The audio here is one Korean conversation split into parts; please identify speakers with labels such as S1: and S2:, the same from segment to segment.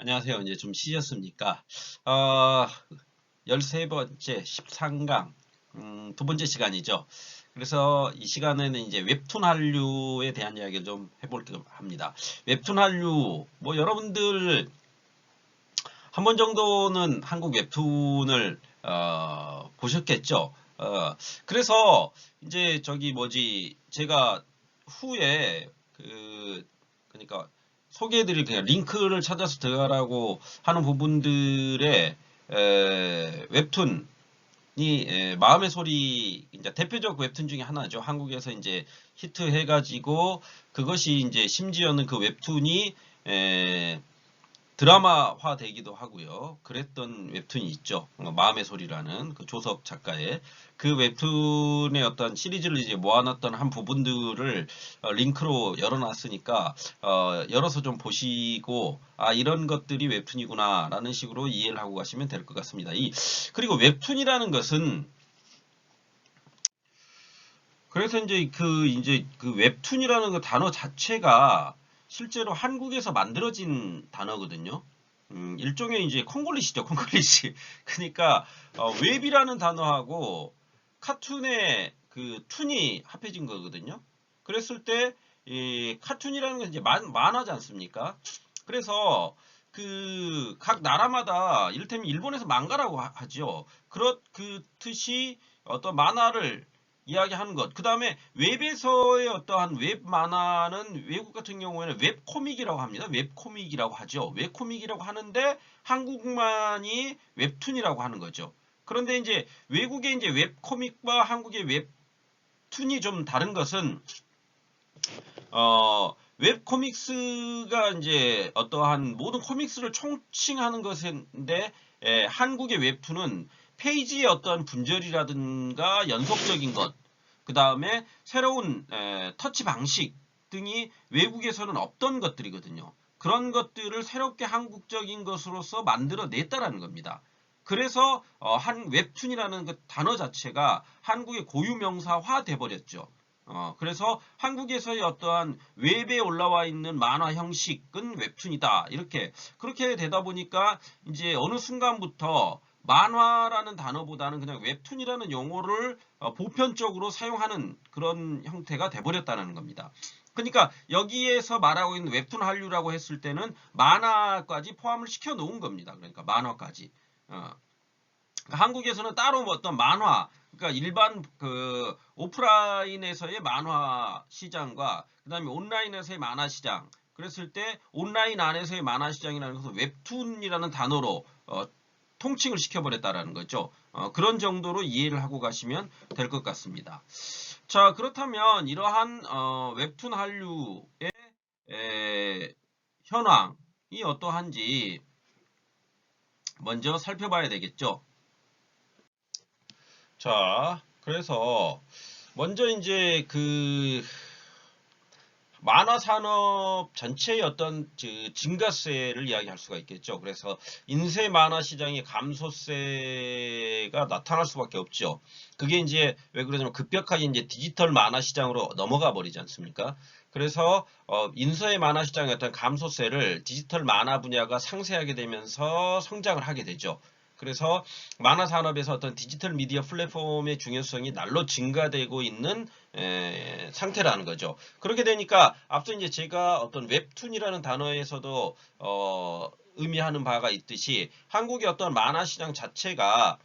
S1: 안녕하세요. 이제 좀 쉬셨습니까? 어, 13번째 13강, 두 번째 시간이죠. 그래서 이 시간에는 이제 웹툰 한류에 대한 이야기를 좀 해볼까 합니다. 웹툰 한류, 뭐 여러분들 한 번 정도는 한국 웹툰을, 보셨겠죠? 그래서 이제 저기 뭐지, 제가 후에 그러니까 소개해드릴 그냥 링크를 찾아서 들어가라고 하는 부분들의 웹툰이 마음의 소리 이제 대표적 웹툰 중에 하나죠. 한국에서 이제 히트해가지고 그것이 이제 심지어는 그 웹툰이 드라마화 되기도 하고요. 그랬던 웹툰이 있죠. 마음의 소리라는 그 조석 작가의 그 웹툰의 어떤 시리즈를 이제 모아놨던 한 부분들을 링크로 열어놨으니까 열어서 좀 보시고 아 이런 것들이 웹툰이구나라는 식으로 이해를 하고 가시면 될 것 같습니다. 그리고 웹툰이라는 것은 그래서 이제 그 웹툰이라는 그 단어 자체가 실제로 한국에서 만들어진 단어거든요. 일종의 이제 콩글리시죠, 콩글리시. 그러니까 웹이라는 단어하고 카툰의 그 툰이 합해진 거거든요. 그랬을 때 이 카툰이라는 건 이제 만화지 않습니까? 그래서 그 각 나라마다 이를테면 일본에서 망가라고 하죠. 그렇듯이 어떤 만화를 이야기하는 것. 그 다음에 웹에서의 어떠한 웹 만화는 외국 같은 경우에는 웹코믹이라고 합니다. 웹코믹이라고 하죠. 웹코믹이라고 하는데 한국만이 웹툰이라고 하는 거죠. 그런데 이제 외국의 이제 웹코믹과 한국의 웹툰이 좀 다른 것은 웹코믹스가 이제 어떠한 모든 코믹스를 총칭하는 것인데 한국의 웹툰은 페이지의 어떠한 분절이라든가 연속적인 것, 그 다음에 새로운 터치 방식 등이 외국에서는 없던 것들이거든요. 그런 것들을 새롭게 한국적인 것으로서 만들어냈다라는 겁니다. 그래서 한 웹툰이라는 그 단어 자체가 한국의 고유명사화 돼버렸죠. 그래서 한국에서의 어떠한 웹에 올라와 있는 만화 형식은 웹툰이다. 그렇게 되다 보니까 이제 어느 순간부터 만화라는 단어보다는 그냥 웹툰이라는 용어를 보편적으로 사용하는 그런 형태가 돼버렸다는 겁니다. 그러니까 여기에서 말하고 있는 웹툰 한류라고 했을 때는 만화까지 포함을 시켜 놓은 겁니다. 그러니까 만화까지. 한국에서는 따로 뭐 어떤 만화, 그러니까 일반 그 오프라인에서의 만화 시장과 그다음에 온라인에서의 만화 시장. 그랬을 때 온라인 안에서의 만화 시장이라는 것을 웹툰이라는 단어로 통칭을 시켜버렸다라는 거죠. 그런 정도로 이해를 하고 가시면 될 것 같습니다. 자, 그렇다면 이러한 웹툰 한류의 현황이 어떠한지 먼저 살펴봐야 되겠죠. 자, 그래서 먼저 이제 그 만화 산업 전체의 어떤 증가세를 이야기할 수가 있겠죠. 그래서 인쇄 만화 시장의 감소세가 나타날 수밖에 없죠. 그게 이제 왜 그러냐면 급격하게 이제 디지털 만화 시장으로 넘어가 버리지 않습니까? 그래서 인쇄 만화 시장의 어떤 감소세를 디지털 만화 분야가 상쇄하게 되면서 성장을 하게 되죠. 그래서 만화 산업에서 어떤 디지털 미디어 플랫폼의 중요성이 날로 증가되고 있는 상태라는 거죠. 그렇게 되니까 앞서 이제 제가 어떤 웹툰이라는 단어에서도 의미하는 바가 있듯이 한국의 어떤 만화 시장 자체가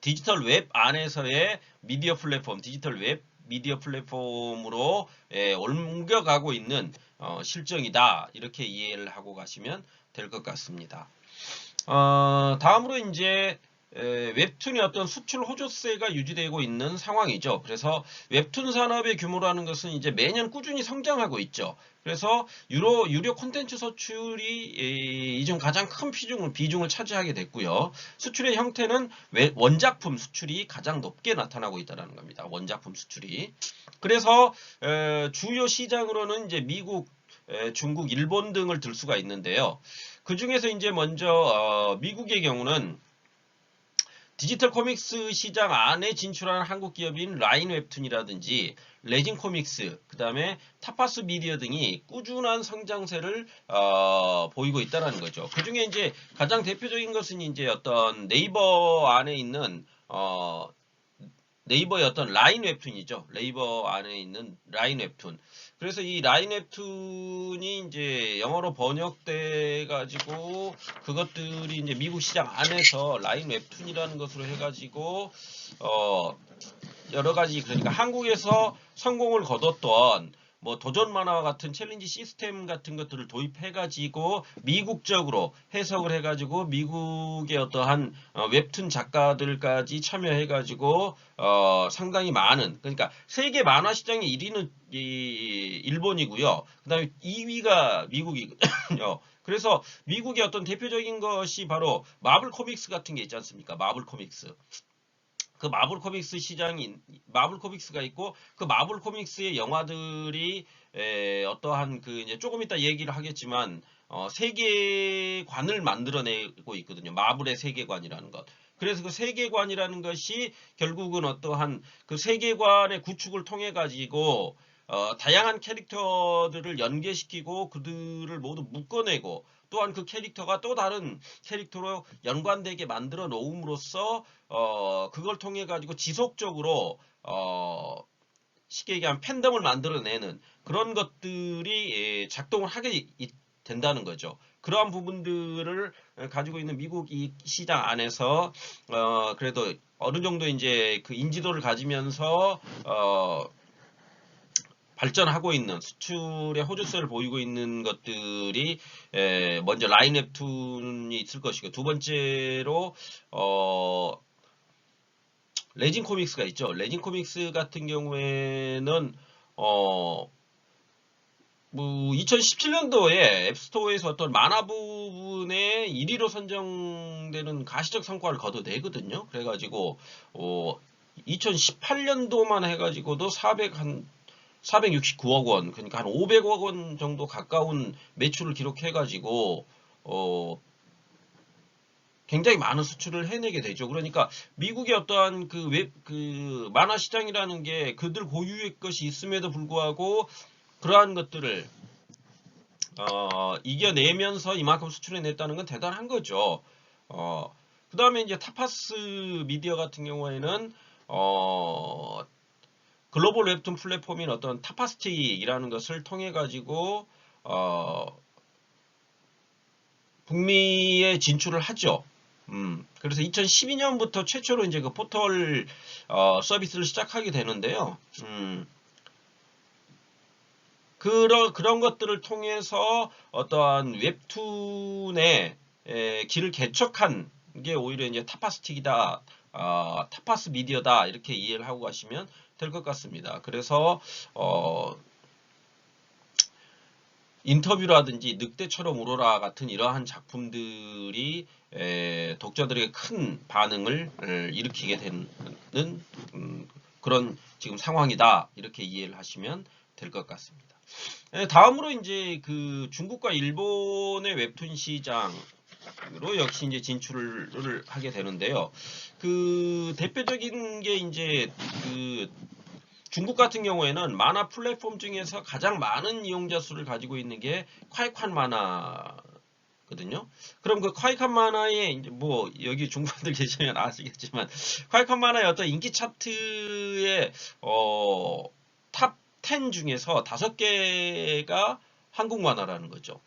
S1: 디지털 웹 안에서의 미디어 플랫폼, 디지털 웹 미디어 플랫폼으로 옮겨가고 있는 실정이다. 이렇게 이해를 하고 가시면 될 것 같습니다. 다음으로 이제 웹툰이 어떤 수출 호조세가 유지되고 있는 상황이죠. 그래서 웹툰 산업의 규모라는 것은 이제 매년 꾸준히 성장하고 있죠. 그래서 유료 콘텐츠 수출이 이중 가장 큰 비중을 차지하게 됐고요. 수출의 형태는 원작품 수출이 가장 높게 나타나고 있다는 겁니다. 원작품 수출이. 그래서 주요 시장으로는 이제 미국, 중국, 일본 등을 들 수가 있는데요. 그 중에서 이제 먼저 미국의 경우는 디지털 코믹스 시장 안에 진출하는 한국 기업인 라인 웹툰이라든지 레진 코믹스, 그 다음에 타파스 미디어 등이 꾸준한 성장세를 보이고 있다는 거죠. 그 중에 이제 가장 대표적인 것은 이제 어떤 네이버 안에 있는 네이버의 어떤 라인 웹툰이죠. 네이버 안에 있는 라인 웹툰. 그래서 이 라인 웹툰이 이제 영어로 번역돼 가지고 그것들이 이제 미국 시장 안에서 라인 웹툰이라는 것으로 해가지고 여러 가지, 그러니까 한국에서 성공을 거뒀던 뭐 도전 만화와 같은 챌린지 시스템 같은 것들을 도입해가지고 미국적으로 해석을 해가지고 미국의 어떠한 웹툰 작가들까지 참여해가지고 상당히 많은, 그러니까 세계 만화 시장의 1위는 일본이고요. 그다음에 2위가 미국이거든요. 그래서 미국의 어떤 대표적인 것이 바로 마블 코믹스 같은 게 있지 않습니까? 마블 코믹스. 그 마블 코믹스 시장이 마블 코믹스가 있고 그 마블 코믹스의 영화들이 어떠한 그 이제 조금 이따 얘기를 하겠지만 세계관을 만들어내고 있거든요. 마블의 세계관이라는 것. 그래서 그 세계관이라는 것이 결국은 어떠한 그 세계관의 구축을 통해 가지고 다양한 캐릭터들을 연계시키고 그들을 모두 묶어내고 또한 그 캐릭터가 또 다른 캐릭터로 연관되게 만들어 놓음으로써 그걸 통해 가지고 지속적으로 쉽게 얘기하면 팬덤을 만들어내는 그런 것들이 작동을 하게 된다는 거죠. 그러한 부분들을 가지고 있는 미국 이 시장 안에서 그래도 어느 정도 이제 그 인지도를 가지면서 발전하고 있는 수출의 호주세를 보이고 있는 것들이 먼저 라인 웹툰이 있을 것이고, 두 번째로 레진 코믹스가 있죠. 레진 코믹스 같은 경우에는 뭐 2017년도에 앱스토어에서 어떤 만화 부분에 1위로 선정되는 가시적 성과를 거둬내거든요. 그래가지고 2018년도만 해가지고도 469억 원, 그러니까 한 500억 원 정도 가까운 매출을 기록해가지고 굉장히 많은 수출을 해내게 되죠. 그러니까 미국의 어떠한 그 만화 시장이라는 게 그들 고유의 것이 있음에도 불구하고 그러한 것들을 이겨내면서 이만큼 수출해냈다는 건 대단한 거죠. 그 다음에 이제 타파스 미디어 같은 경우에는 글로벌 웹툰 플랫폼인 어떤 타파스틱이라는 것을 통해 가지고 북미에 진출을 하죠. 그래서 2012년부터 최초로 이제 그 포털 서비스를 시작하게 되는데요. 그런 것들을 통해서 어떠한 웹툰의 길을 개척한 게 오히려 이제 타파스틱이다, 타파스 미디어다, 이렇게 이해를 하고 가시면 될 것 같습니다. 그래서 인터뷰라든지 늑대처럼 울어라 같은 이러한 작품들이 독자들에게 큰 반응을 일으키게 되는 그런 지금 상황이다, 이렇게 이해를 하시면 될 것 같습니다. 다음으로 이제 그 중국과 일본의 웹툰 시장으로 역시 이제 진출을 하게 되는데요. 그 대표적인 게 이제 그 중국 같은 경우에는 만화 플랫폼 중에서 가장 많은 이용자 수를 가지고 있는 게 콰이칸 만화거든요. 그럼 그 콰이칸 만화에 이제 뭐 여기 중국분들 계시면 아시겠지만 콰이칸 만화의 어떤 인기 차트의 탑 10 중에서 5개가 한국 만화라는 거죠.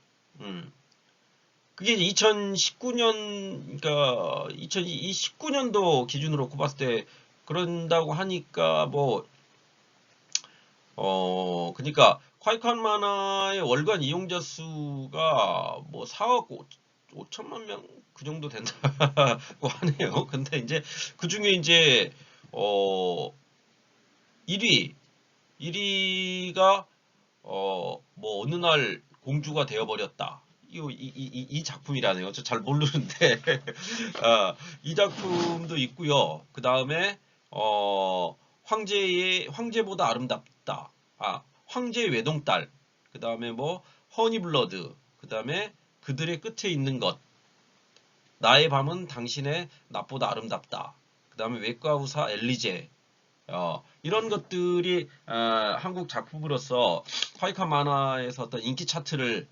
S1: 그게 이제 2019년, 그러니까 2019년도 기준으로 봤을 때 그런다고 하니까 그러니까 콰이칸 만화의 월간 이용자 수가 뭐 4억 5천만 명 그 정도 된다고 하네요. 근데 이제 그 중에 이제 1위가 뭐 어느 날 공주가 되어버렸다. 이 작품이라네요. 저 잘 모르는데 이 작품도 있고요. 그 다음에 황제보다 아름답다. 황제의 외동딸. 그 다음에 뭐 허니블러드. 그 다음에 그들의 끝에 있는 것. 나의 밤은 당신의 낮보다 아름답다. 그다음에 외과 의사 엘리제 이런 것들이 한국 작품으로서 화이칸 만화에서 어떤 인기 차트를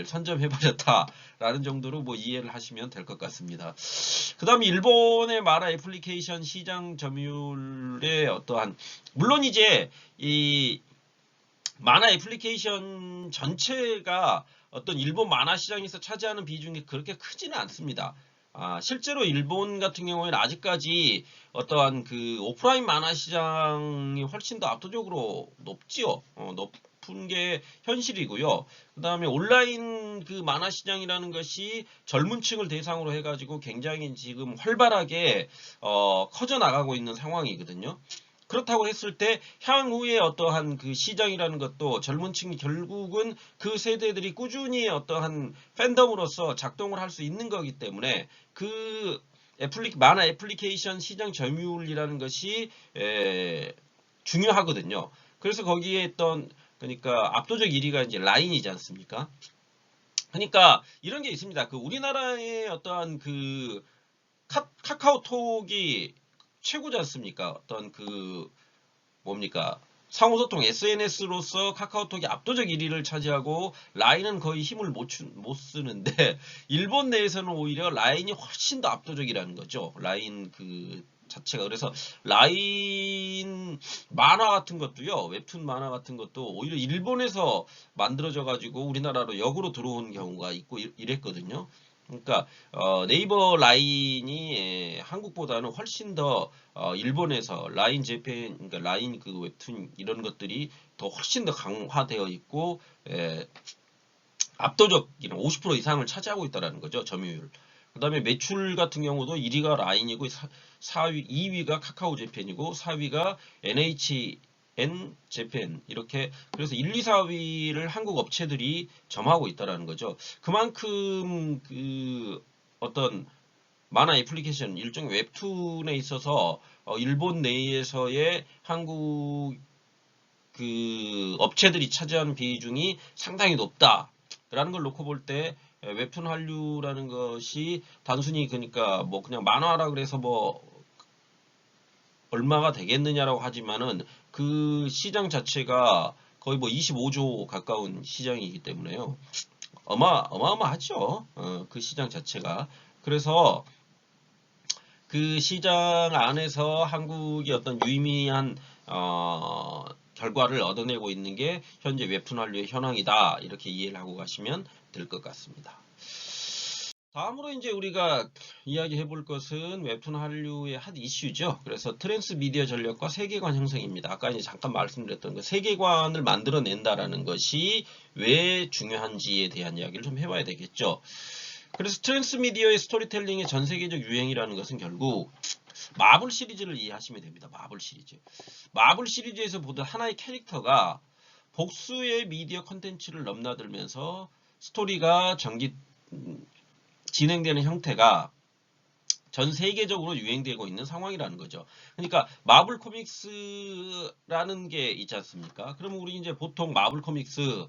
S1: 선점해버렸다라는 정도로 뭐 이해를 하시면 될 것 같습니다. 그 다음에 일본의 만화 애플리케이션 시장 점유율의 어떠한 물론 이제 이 만화 애플리케이션 전체가 어떤 일본 만화 시장에서 차지하는 비중이 그렇게 크지는 않습니다. 실제로 일본 같은 경우에는 아직까지 어떠한 그 오프라인 만화 시장이 훨씬 더 압도적으로 높지요. 높은 게 현실이고요. 그 다음에 온라인 그 만화 시장이라는 것이 젊은 층을 대상으로 해가지고 굉장히 지금 활발하게 커져 나가고 있는 상황이거든요. 그렇다고 했을 때 향후에 어떠한 그 시장이라는 것도 젊은 층이 결국은 그 세대들이 꾸준히 어떠한 팬덤으로서 작동을 할 수 있는 거기 때문에 그 만화 애플리케이션 시장 점유율이라는 것이 중요하거든요. 그래서 거기에 있던 그러니까 압도적 1위가 이제 라인이지 않습니까? 그러니까 이런 게 있습니다. 그 우리나라의 어떠한 그 카카오톡이 최고지 않습니까? 어떤 그 뭡니까? 상호소통 SNS로서 카카오톡이 압도적 1위를 차지하고 라인은 거의 힘을 못 쓰는데 일본 내에서는 오히려 라인이 훨씬 더 압도적이라는 거죠. 라인 그 자체가. 그래서 라인 만화 같은 것도요. 웹툰 만화 같은 것도 오히려 일본에서 만들어져 가지고 우리나라로 역으로 들어온 경우가 있고 이랬거든요. 그러니까 네이버 라인이 한국보다는 훨씬 더 일본에서 라인 재팬 그러니까 라인 그 웹툰 이런 것들이 더 훨씬 더 강화되어 있고 압도적인 50% 이상을 차지하고 있다라는 거죠. 점유율. 그다음에 매출 같은 경우도 1위가 라인이고 4위, 2위가 카카오 재팬이고 4위가 NHN 재팬 이렇게 그래서 1, 2, 4위를 한국 업체들이 점하고 있다라는 거죠. 그만큼 그 어떤 만화 애플리케이션 일종의 웹툰에 있어서 일본 내에서의 한국 그 업체들이 차지하는 비중이 상당히 높다라는 걸 놓고 볼 때 웹툰 한류라는 것이 단순히 그러니까 뭐 그냥 만화라 그래서 뭐 얼마가 되겠느냐라고 하지만은 그 시장 자체가 거의 뭐 25조 가까운 시장이기 때문에요. 어마어마하죠. 그 시장 자체가. 그래서 그 시장 안에서 한국이 어떤 유의미한 결과를 얻어내고 있는 게 현재 웹툰 한류의 현황이다. 이렇게 이해를 하고 가시면 될 것 같습니다. 다음으로 이제 우리가 이야기해 볼 것은 웹툰 한류의 한 이슈죠. 그래서 트랜스미디어 전략과 세계관 형성입니다. 아까 이제 잠깐 말씀드렸던 그 세계관을 만들어낸다라는 것이 왜 중요한지에 대한 이야기를 좀 해봐야 되겠죠. 그래서 트랜스미디어의 스토리텔링의 전 세계적 유행이라는 것은 결국 마블 시리즈를 이해하시면 됩니다. 마블 시리즈. 마블 시리즈에서 보던 하나의 캐릭터가 복수의 미디어 컨텐츠를 넘나들면서 스토리가 진행되는 형태가 전 세계적으로 유행되고 있는 상황이라는 거죠. 그러니까 마블 코믹스라는 게 있지 않습니까? 그러면 우리 이제 보통 마블 코믹스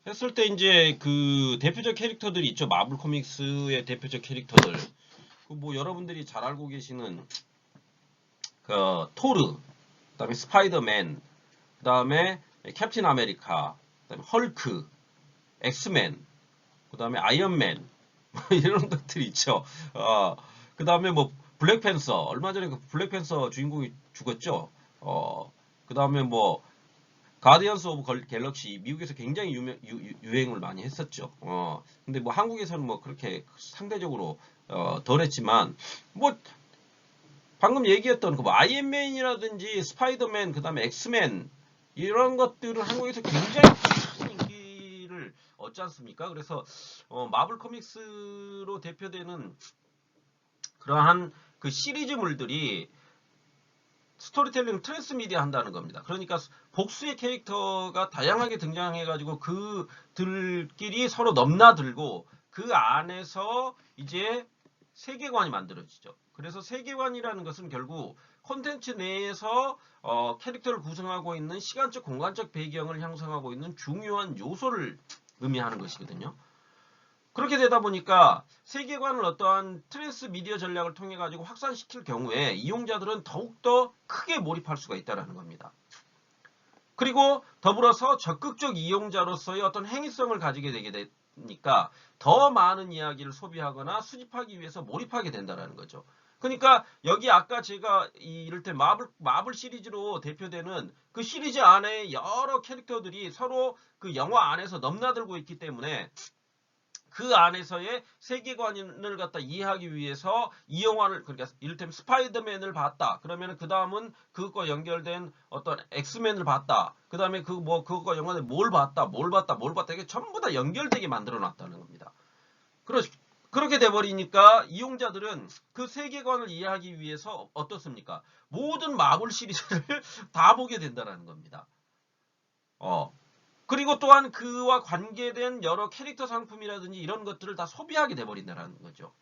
S1: 했을 때 이제 그 대표적 캐릭터들이 있죠. 마블 코믹스의 대표적 캐릭터들. 그 뭐 여러분들이 잘 알고 계시는 그 토르, 그다음에 스파이더맨, 그다음에 캡틴 아메리카, 그다음에 헐크, 엑스맨, 그다음에 아이언맨 이런 것들이 있죠. 그다음에 뭐 블랙팬서 얼마 전에 그 블랙팬서 주인공이 죽었죠. 그다음에 뭐 가디언스 오브 갤럭시 미국에서 굉장히 유행을 많이 했었죠. 근데 뭐 한국에서는 뭐 그렇게 상대적으로 덜했지만 뭐 방금 얘기했던 그뭐 아이언맨이라든지 스파이더맨 그다음에 엑스맨 이런 것들은 한국에서 굉장히 큰 인기를 얻지 않습니까? 그래서 마블 코믹스로 대표되는 그러한 그 시리즈물들이 스토리텔링 트랜스미디어 한다는 겁니다. 그러니까 복수의 캐릭터가 다양하게 등장해가지고 그들끼리 서로 넘나들고 그 안에서 이제 세계관이 만들어지죠. 그래서 세계관이라는 것은 결국 콘텐츠 내에서 캐릭터를 구성하고 있는 시간적 공간적 배경을 형성하고 있는 중요한 요소를 의미하는 것이거든요. 그렇게 되다 보니까 세계관을 어떠한 트랜스미디어 전략을 통해 가지고 확산시킬 경우에 이용자들은 더욱더 크게 몰입할 수가 있다는 겁니다. 그리고 더불어서 적극적 이용자로서의 어떤 행위성을 가지게 되게 되니까 더 많은 이야기를 소비하거나 수집하기 위해서 몰입하게 된다는 거죠. 그러니까 여기 아까 제가 이를테 마블 시리즈로 대표되는 그 시리즈 안에 여러 캐릭터들이 서로 그 영화 안에서 넘나들고 있기 때문에 그 안에서의 세계관을 갖다 이해하기 위해서 이 영화를, 그러니까 이를테면 스파이더맨을 봤다. 그러면 그 다음은 그것과 연결된 어떤 엑스맨을 봤다. 그 다음에 그것과 연관된 뭘 봤다. 이게 전부 다 연결되게 만들어 놨다는 겁니다. 그렇게 돼버리니까 이용자들은 그 세계관을 이해하기 위해서 어떻습니까? 모든 마블 시리즈를 다 보게 된다는 겁니다. 그리고 또한 그와 관계된 여러 캐릭터 상품이라든지 이런 것들을 다 소비하게 돼버린다는 거죠.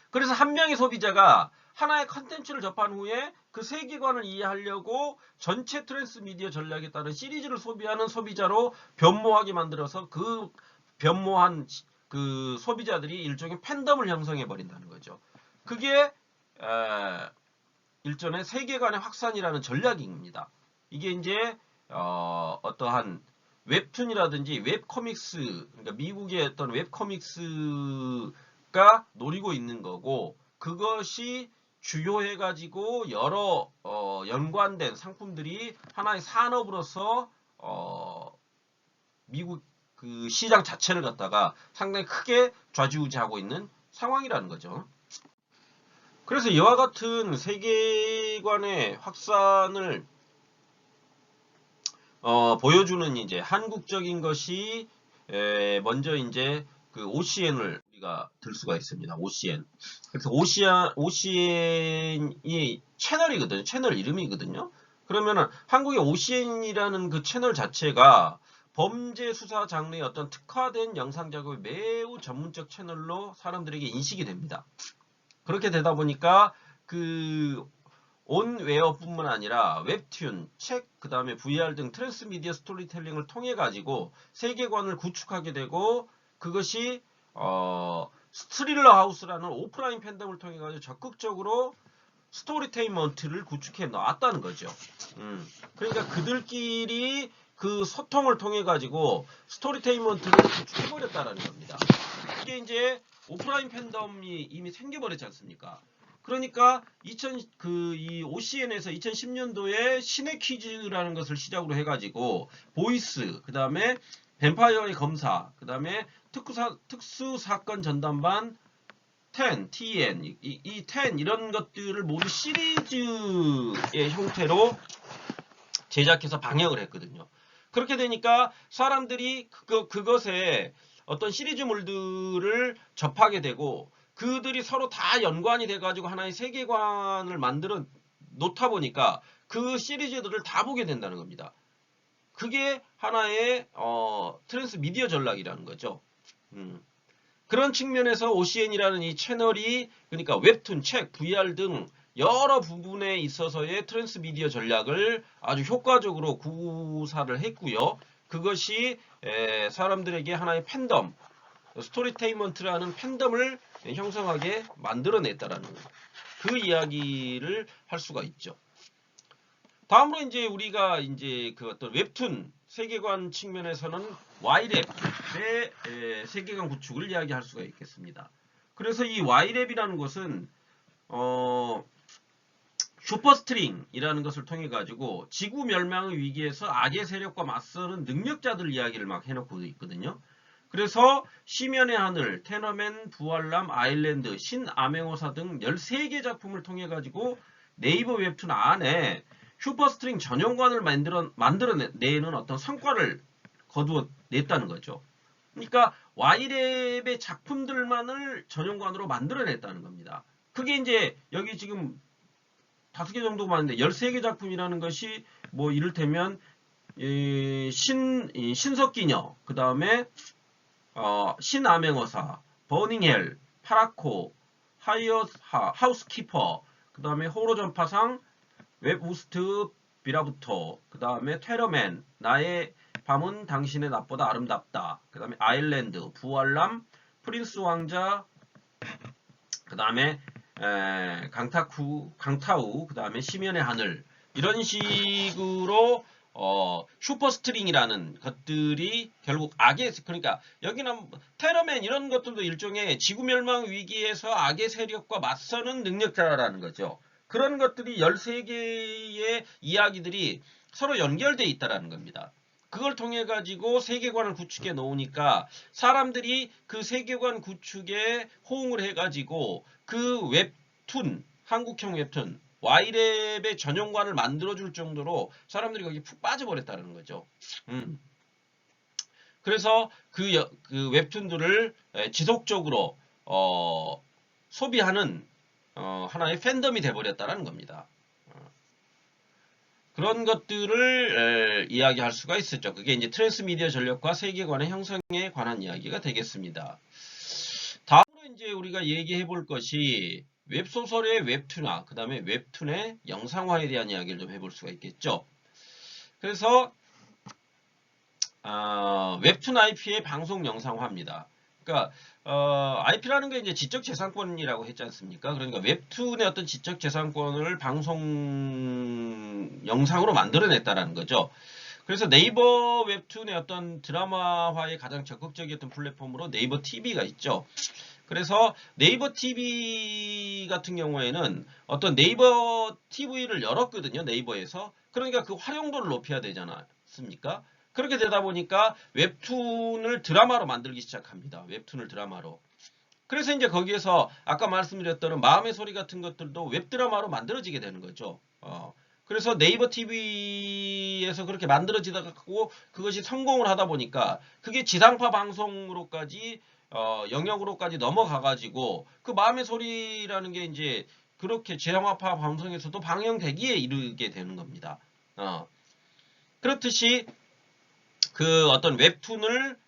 S1: 그래서 한 명의 소비자가 하나의 컨텐츠를 접한 후에 그 세계관을 이해하려고 전체 트랜스미디어 전략에 따른 시리즈를 소비하는 소비자로 변모하게 만들어서 그 변모한 그 소비자들이 일종의 팬덤을 형성해 버린다는 거죠. 그게 일종의 세계관의 확산이라는 전략입니다. 이게 이제 어떠한 웹툰이라든지 웹코믹스, 그러니까 미국의 어떤 웹코믹스가 노리고 있는 거고, 그것이 주요해가지고 여러 연관된 상품들이 하나의 산업으로서 미국 그 시장 자체를 갖다가 상당히 크게 좌지우지하고 있는 상황이라는 거죠. 그래서 이와 같은 세계관의 확산을 보여주는 이제 한국적인 것이 먼저 이제 그 OCN을 우리가 들 수가 있습니다. OCN. 그래서 OCN이 채널이거든요. 채널 이름이거든요. 그러면은 한국의 OCN이라는 그 채널 자체가 범죄 수사 장르의 어떤 특화된 영상 작업이 매우 전문적 채널로 사람들에게 인식이 됩니다. 그렇게 되다 보니까 그 온웨어뿐만 아니라 웹툰, 책, 그 다음에 VR 등 트랜스미디어 스토리텔링을 통해 가지고 세계관을 구축하게 되고, 그것이 스트릴러 하우스라는 오프라인 팬덤을 통해 가지고 적극적으로 스토리테인먼트를 구축해 놨다는 거죠. 그러니까 그들끼리 그 소통을 통해 가지고 스토리테인먼트를 구축해 버렸다는 겁니다. 이게 이제 오프라인 팬덤이 이미 생겨버렸지 않습니까? 그러니까 이 OCN에서 2010년도에 신의 퀴즈라는 것을 시작으로 해가지고 보이스, 그 다음에 뱀파이어의 검사, 그 다음에 특수사건 전담반 10, TN, 이 10 이런 것들을 모두 시리즈의 형태로 제작해서 방영을 했거든요. 그렇게 되니까 사람들이 그것에 어떤 시리즈물들을 접하게 되고, 그들이 서로 다 연관이 돼가지고 하나의 세계관을 만들어 놓다 보니까 그 시리즈들을 다 보게 된다는 겁니다. 그게 하나의 트랜스미디어 전략이라는 거죠. 그런 측면에서 OCN이라는 이 채널이, 그러니까 웹툰, 책, VR 등 여러 부분에 있어서의 트랜스미디어 전략을 아주 효과적으로 구사를 했고요. 그것이 사람들에게 하나의 팬덤, 스토리테인먼트라는 팬덤을 형성하게 만들어냈다라는 그 이야기를 할 수가 있죠. 다음으로 이제 우리가 이제 그 어떤 웹툰 세계관 측면에서는 Y랩의 세계관 구축을 이야기할 수가 있겠습니다. 그래서 이 Y랩이라는 것은 슈퍼스트링이라는 것을 통해 가지고 지구 멸망의 위기에서 악의 세력과 맞서는 능력자들 이야기를 막 해놓고 있거든요. 그래서 시면의 하늘, 테너맨, 부활남, 아일랜드, 신암행어사 등 13개 작품을 통해 가지고 네이버 웹툰 안에 슈퍼스트링 전용관을 만들어내는 어떤 성과를 거두어냈다는 거죠. 그러니까 Y랩의 작품들만을 전용관으로 만들어냈다는 겁니다. 그게 이제 여기 지금 5개 정도가 많은데 13개 작품이라는 것이 뭐 이를테면 신석기녀, 그 다음에 신암행어사, 버닝헬, 파라코, 하우스키퍼, 그 다음에 호러 전파상, 웹우스트 비라부터, 그 다음에 테러맨, 나의 밤은 당신의 낮보다 아름답다. 그 다음에 아일랜드, 부활남, 프린스 왕자, 그 다음에 강타우, 그 다음에 심연의 하늘. 이런 식으로 슈퍼스트링이라는 것들이 결국 악의, 그러니까 여기는 테러맨 이런 것들도 일종의 지구멸망 위기에서 악의 세력과 맞서는 능력자라는 거죠. 그런 것들이 13개의 이야기들이 서로 연결되어 있다는 겁니다. 그걸 통해 가지고 세계관을 구축해 놓으니까 사람들이 그 세계관 구축에 호응을 해 가지고 그 웹툰, 한국형 웹툰 Y랩의 전용관을 만들어줄 정도로 사람들이 거기 푹 빠져버렸다는 거죠. 그래서 그 웹툰들을 지속적으로 소비하는 하나의 팬덤이 돼버렸다는 겁니다. 그런 것들을 이야기할 수가 있었죠. 그게 이제 트랜스미디어 전력과 세계관의 형성에 관한 이야기가 되겠습니다. 다음으로 이제 우리가 얘기해 볼 것이 웹소설의 웹툰화, 그 다음에 웹툰의 영상화에 대한 이야기를 좀 해볼 수가 있겠죠. 그래서 웹툰 IP의 방송 영상화입니다. 그러니까 IP라는 게 이제 지적재산권이라고 했지 않습니까? 그러니까 웹툰의 어떤 지적재산권을 방송 영상으로 만들어냈다라는 거죠. 그래서 네이버 웹툰의 어떤 드라마화에 가장 적극적이었던 플랫폼으로 네이버 TV가 있죠. 그래서 네이버 TV 같은 경우에는 어떤 네이버 TV를 열었거든요. 네이버에서. 그러니까 그 활용도를 높여야 되지 않습니까? 그렇게 되다 보니까 웹툰을 드라마로 만들기 시작합니다. 웹툰을 드라마로. 그래서 이제 거기에서 아까 말씀드렸던 마음의 소리 같은 것들도 웹드라마로 만들어지게 되는 거죠. 그래서 네이버 TV에서 그렇게 만들어지다가 그것이 성공을 하다 보니까 그게 지상파 방송으로까지 영역으로까지 넘어가가지고 그 마음의 소리라는 게 이제 그렇게 지상파 방송에서도 방영되기에 이르게 되는 겁니다. 그렇듯이 그 어떤 웹툰을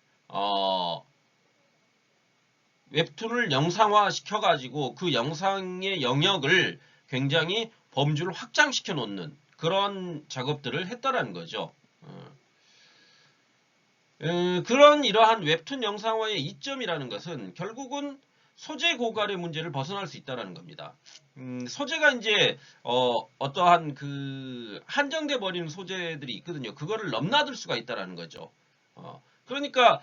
S1: 영상화 시켜가지고 그 영상의 영역을 굉장히 범주를 확장시켜 놓는 그런 작업들을 했다라는 거죠. 그런 이러한 웹툰 영상화의 이점이라는 것은 결국은 소재 고갈의 문제를 벗어날 수 있다는 겁니다. 소재가 이제 어떠한 그 한정돼 버리는 소재들이 있거든요. 그거를 넘나들 수가 있다는 거죠. 그러니까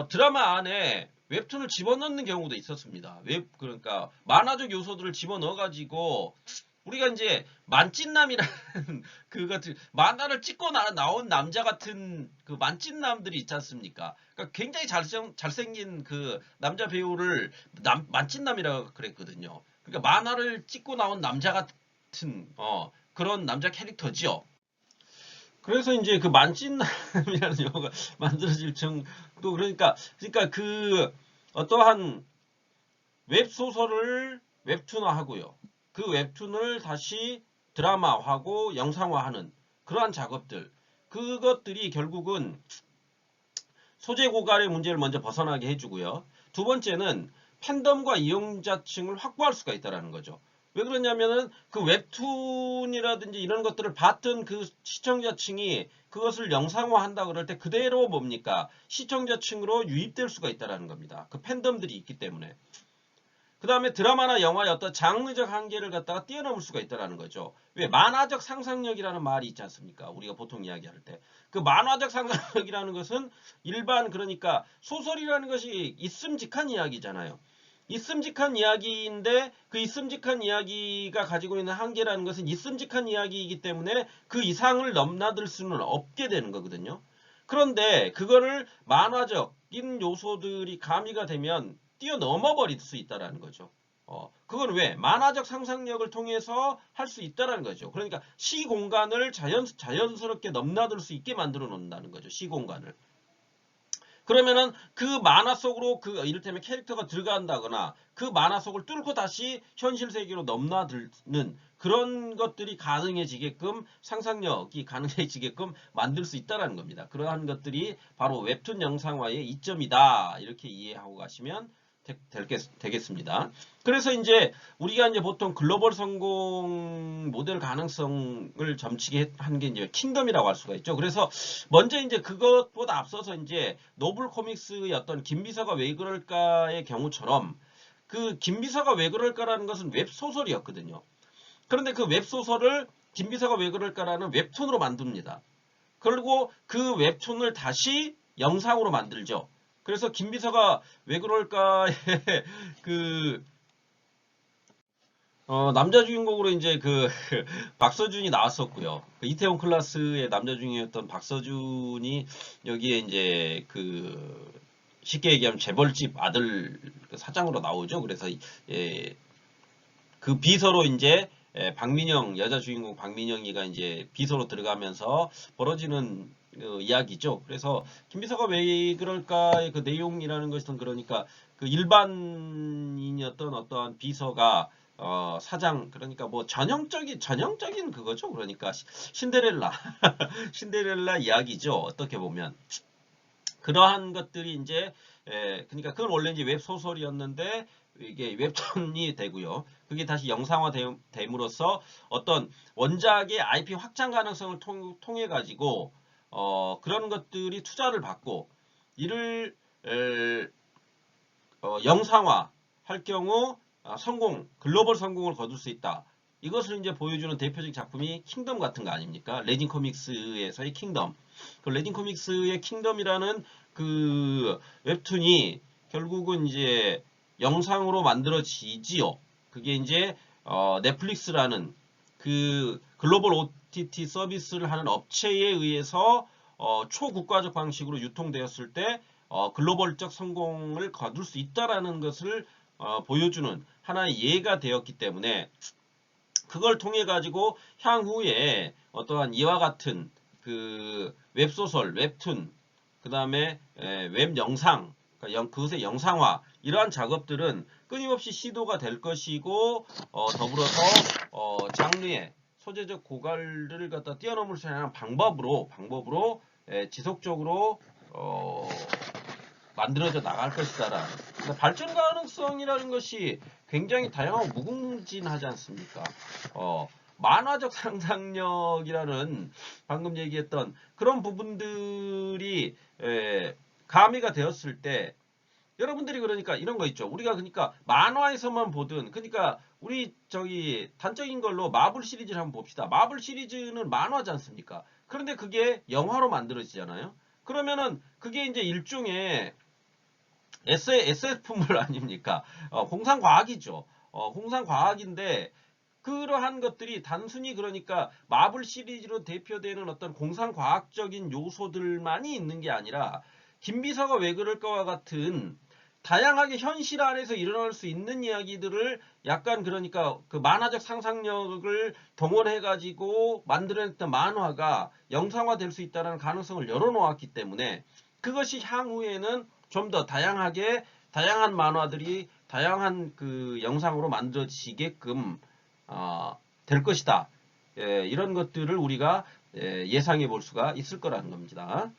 S1: 드라마 안에 웹툰을 집어넣는 경우도 있었습니다. 그러니까 만화적 요소들을 집어넣어 가지고 우리가 이제 만찢남이라는 그것들 만화를 찍고 나온 남자 같은 그 만찢남들이 있지 않습니까? 그러니까 굉장히 잘생긴 그 남자 배우를 만찢남이라고 그랬거든요. 그러니까 만화를 찍고 나온 남자 같은 그런 남자 캐릭터지요. 그래서 이제 그 만찢남이라는 영화가 만들어질 정도 그러니까 그 어떠한 웹소설을 웹툰화하고요. 그 웹툰을 다시 드라마화하고 영상화하는 그러한 작업들. 그것들이 결국은 소재 고갈의 문제를 먼저 벗어나게 해주고요. 두 번째는 팬덤과 이용자층을 확보할 수가 있다는 거죠. 왜 그러냐면은 그 웹툰이라든지 이런 것들을 봤던 그 시청자층이 그것을 영상화한다 그럴 때 그대로 뭡니까? 시청자층으로 유입될 수가 있다는 겁니다. 그 팬덤들이 있기 때문에. 그 다음에 드라마나 영화의 어떤 장르적 한계를 갖다가 뛰어넘을 수가 있다는 거죠. 왜? 만화적 상상력이라는 말이 있지 않습니까? 우리가 보통 이야기할 때. 그 만화적 상상력이라는 것은 일반 그러니까 소설이라는 것이 있음직한 이야기잖아요. 있음직한 이야기인데 그 있음직한 이야기가 가지고 있는 한계라는 것은 있음직한 이야기이기 때문에 그 이상을 넘나들 수는 없게 되는 거거든요. 그런데 그거를 만화적인 요소들이 가미가 되면 뛰어넘어 버릴 수 있다는 거죠. 그건 왜? 만화적 상상력을 통해서 할 수 있다는 거죠. 그러니까 시공간을 자연스럽게 넘나들 수 있게 만들어 놓는다는 거죠. 시공간을. 그러면은 그 만화 속으로 그 이를테면 캐릭터가 들어간다거나 그 만화 속을 뚫고 다시 현실 세계로 넘나드는 그런 것들이 가능해지게끔 상상력이 가능해지게끔 만들 수 있다는 겁니다. 그러한 것들이 바로 웹툰 영상화의 이점이다. 이렇게 이해하고 가시면 되겠습니다. 그래서 이제 우리가 이제 보통 글로벌 성공 모델 가능성을 점치게 한 게 이제 킹덤이라고 할 수가 있죠. 그래서 먼저 이제 그것보다 앞서서 이제 노블 코믹스의 어떤 김비서가 왜 그럴까의 경우처럼 그 김비서가 왜 그럴까라는 것은 웹소설이었거든요. 그런데 그 웹소설을 김비서가 왜 그럴까라는 웹툰으로 만듭니다. 그리고 그 웹툰을 다시 영상으로 만들죠. 그래서 김비서가 왜 그럴까에 그 남자 주인공으로 이제 그 박서준이 나왔었고요. 그 이태원 클라스의 남자 주인공이었던 박서준이 여기에 이제 그 쉽게 얘기하면 재벌집 아들 사장으로 나오죠. 그래서 예, 그 비서로 이제 박민영 여자 주인공 박민영이가 이제 비서로 들어가면서 벌어지는 이야기죠. 그래서 김비서가 왜 그럴까의 그 내용이라는 것은 그러니까 그 일반인이었던 어떠한 비서가 사장 그러니까 뭐 전형적인 그거죠. 그러니까 신데렐라 신데렐라 이야기죠. 어떻게 보면 그러한 것들이 이제 그러니까 그건 원래 이제 웹소설이었는데 이게 웹툰이 되고요. 그게 다시 영상화됨으로써 어떤 원작의 IP 확장 가능성을 통해 가지고 그런 것들이 투자를 받고 이를 영상화 할 경우 글로벌 성공을 거둘 수 있다. 이것을 이제 보여주는 대표적 작품이 킹덤 같은 거 아닙니까? 레진 코믹스에서의 킹덤. 그 레진 코믹스의 킹덤이라는 그 웹툰이 결국은 이제 영상으로 만들어지지요. 그게 이제 넷플릭스라는 그 글로벌 OTT 서비스를 하는 업체에 의해서 초국가적 방식으로 유통되었을 때 글로벌적 성공을 거둘 수 있다라는 것을 보여주는 하나의 예가 되었기 때문에 그걸 통해 가지고 향후에 어떠한 이와 같은 그 웹소설, 웹툰, 그 다음에 웹 영상, 그러니까 그것의 영상화 이러한 작업들은 끊임없이 시도가 될 것이고 더불어서 장르의 소재적 고갈을 갖다 뛰어넘을 수 있는 방법으로 지속적으로 만들어져 나갈 것이다라는 그러니까 발전 가능성이라는 것이 굉장히 다양하고 무궁무진하지 않습니까? 만화적 상상력이라는 방금 얘기했던 그런 부분들이 가미가 되었을 때 여러분들이 그러니까 이런 거 있죠. 우리가 그러니까 만화에서만 보든 그러니까 우리 저기 단적인 걸로 마블 시리즈를 한번 봅시다. 마블 시리즈는 만화지 않습니까? 그런데 그게 영화로 만들어지잖아요. 그러면은 그게 이제 일종의 SF물 아닙니까? 홍상과학이죠. 홍상과학인데 그러한 것들이 단순히 그러니까 마블 시리즈로 대표되는 어떤 공상과학적인 요소들만이 있는 게 아니라 김비서가 왜 그럴까와 같은 다양하게 현실 안에서 일어날 수 있는 이야기들을 약간 그러니까 그 만화적 상상력을 동원해 가지고 만들어냈던 만화가 영상화될 수 있다는 가능성을 열어놓았기 때문에 그것이 향후에는 좀 더 다양한 만화들이 다양한 그 영상으로 만들어지게끔 될 것이다. 이런 것들을 우리가 예상해 볼 수가 있을 거라는 겁니다.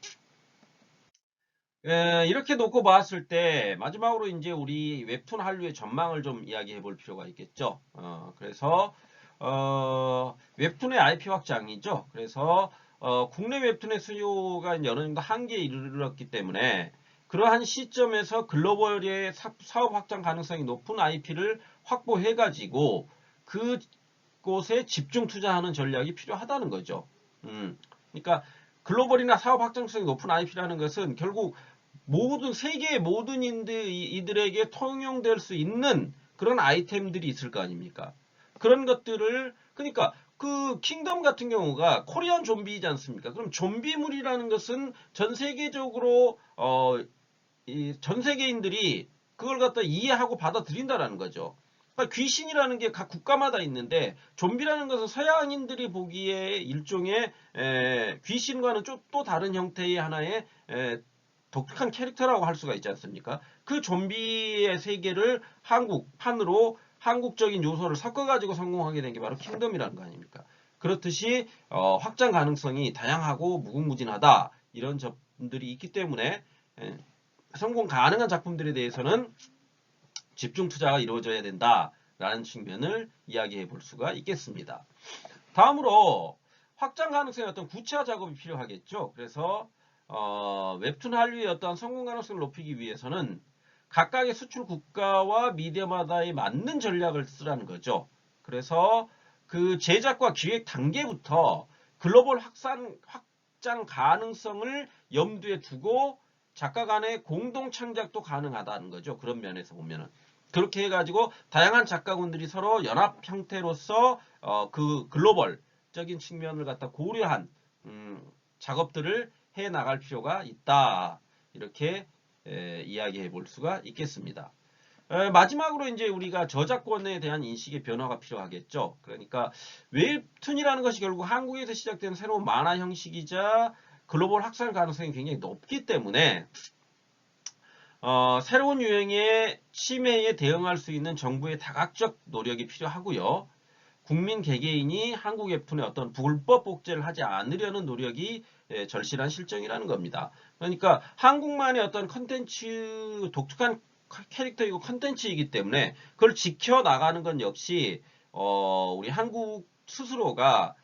S1: 이렇게 놓고 봤을 때 마지막으로 이제 우리 웹툰 한류의 전망을 좀 이야기해 볼 필요가 있겠죠. 그래서 웹툰의 IP 확장이죠. 그래서 국내 웹툰의 수요가 이제 어느 정도 한계에 이르렀기 때문에 그러한 시점에서 글로벌의 사업 확장 가능성이 높은 IP를 확보해 가지고 그곳에 집중 투자하는 전략이 필요하다는 거죠. 그러니까 글로벌이나 사업 확장성이 높은 IP라는 것은 결국 세계의 모든 이들에게 통용될 수 있는 그런 아이템들이 있을 거 아닙니까? 그런 것들을 그러니까 그 킹덤 같은 경우가 코리안 좀비이지 않습니까? 그럼 좀비물이라는 것은 전 세계적으로 전 세계인들이 그걸 갖다 이해하고 받아들인다라는 거죠. 그러니까 귀신이라는 게 각 국가마다 있는데 좀비라는 것은 서양인들이 보기에 일종의 귀신과는 또 다른 형태의 하나의 독특한 캐릭터라고 할 수가 있지 않습니까? 그 좀비의 세계를 한국판으로 한국적인 요소를 섞어가지고 성공하게 된 게 바로 킹덤이라는 거 아닙니까? 그렇듯이 확장 가능성이 다양하고 무궁무진하다 이런 점들이 있기 때문에 성공 가능한 작품들에 대해서는 집중 투자가 이루어져야 된다라는 측면을 이야기해 볼 수가 있겠습니다. 다음으로 확장 가능성의 어떤 구체화 작업이 필요하겠죠. 그래서 웹툰 한류의 어떤 성공 가능성을 높이기 위해서는 각각의 수출 국가와 미디어마다에 맞는 전략을 쓰라는 거죠. 그래서 그 제작과 기획 단계부터 글로벌 확장 가능성을 염두에 두고 작가 간의 공동 창작도 가능하다는 거죠. 그런 면에서 보면은. 그렇게 해가지고 다양한 작가군들이 서로 연합 형태로서 그 글로벌적인 측면을 갖다 고려한 작업들을 해 나갈 필요가 있다. 이렇게 이야기해 볼 수가 있겠습니다. 마지막으로 이제 우리가 저작권에 대한 인식의 변화가 필요하겠죠. 그러니까 웹툰이라는 것이 결국 한국에서 시작된 새로운 만화 형식이자 글로벌 확산 가능성이 굉장히 높기 때문에 새로운 유행의 침해에 대응할 수 있는 정부의 다각적 노력이 필요하고요. 국민 개개인이 한국 웹툰의 어떤 불법 복제를 하지 않으려는 노력이 절실한 실정이라는 겁니다. 그러니까 한국만의 어떤 컨텐츠, 독특한 캐릭터이고 컨텐츠이기 때문에 그걸 지켜나가는 건 역시 우리 한국 스스로가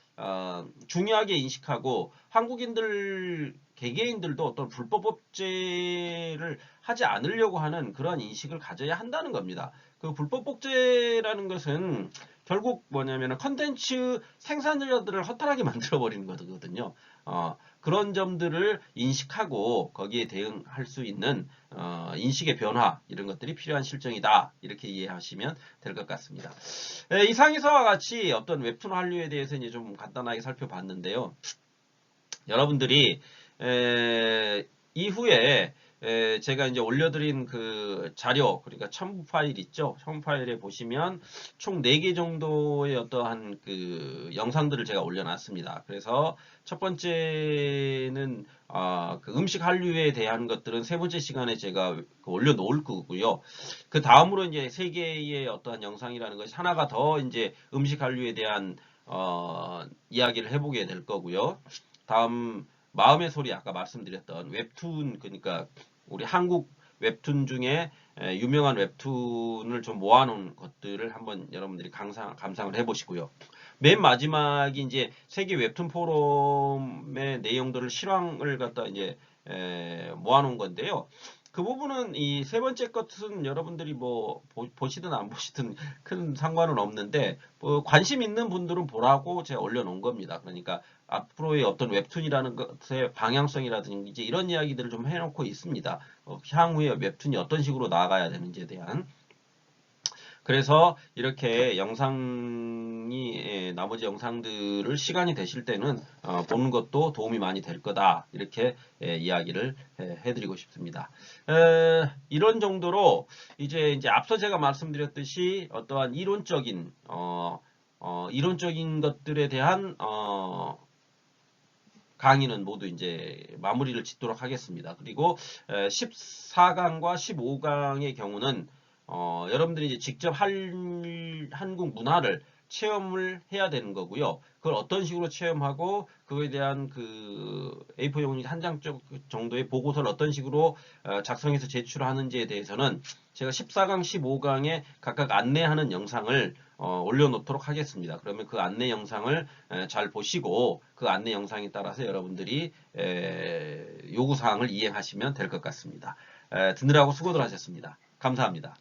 S1: 중요하게 인식하고 한국인들 개개인들도 어떤 불법 복제를 하지 않으려고 하는 그런 인식을 가져야 한다는 겁니다. 그 불법 복제라는 것은 결국 뭐냐면 컨텐츠 생산자들을 허탈하게 만들어버리는 거거든요. 그런 점들을 인식하고 거기에 대응할 수 있는 인식의 변화 이런 것들이 필요한 실정이다. 이렇게 이해하시면 될 것 같습니다. 이상에서와 같이 어떤 웹툰 한류에 대해서 이제 좀 간단하게 살펴봤는데요. 여러분들이 이후에 제가 이제 올려드린 그 자료, 그러니까 첨부 파일 있죠? 첨부 파일에 보시면 총 4개 정도의 어떠한 그 영상들을 제가 올려놨습니다. 그래서 첫 번째는 그 음식 한류에 대한 것들은 세 번째 시간에 제가 올려놓을 거고요. 그 다음으로 이제 3개의 어떠한 영상이라는 것이 하나가 더 이제 음식 한류에 대한 이야기를 해보게 될 거고요. 다음 마음의 소리 아까 말씀드렸던 웹툰 그러니까 우리 한국 웹툰 중에 유명한 웹툰을 좀 모아놓은 것들을 한번 여러분들이 감상을 해보시고요. 맨 마지막이 이제 세계 웹툰 포럼의 내용들을 실황을 갖다 이제 모아놓은 건데요. 그 부분은 이 세 번째 것은 여러분들이 뭐 보시든 안 보시든 큰 상관은 없는데 뭐 관심 있는 분들은 보라고 제가 올려놓은 겁니다. 그러니까 앞으로의 어떤 웹툰이라는 것의 방향성이라든지 이제 이런 이야기들을 좀 해놓고 있습니다. 향후에 웹툰이 어떤 식으로 나아가야 되는지에 대한. 그래서 이렇게 영상이 나머지 영상들을 시간이 되실 때는 보는 것도 도움이 많이 될 거다 이렇게 이야기를 해드리고 싶습니다. 이런 정도로 이제 앞서 제가 말씀드렸듯이 어떠한 이론적인 것들에 대한 강의는 모두 이제 마무리를 짓도록 하겠습니다. 그리고 14강과 15강의 경우는 여러분들이 이제 직접 한국 문화를 체험을 해야 되는 거고요. 그걸 어떤 식으로 체험하고 그거에 대한 그 A4 용지 한 장 정도의 보고서를 어떤 식으로 작성해서 제출하는지에 대해서는 제가 14강, 15강에 각각 안내하는 영상을 올려놓도록 하겠습니다. 그러면 그 안내 영상을 잘 보시고 그 안내 영상에 따라서 여러분들이 요구사항을 이행하시면 될 것 같습니다. 듣느라고 수고들 하셨습니다. 감사합니다.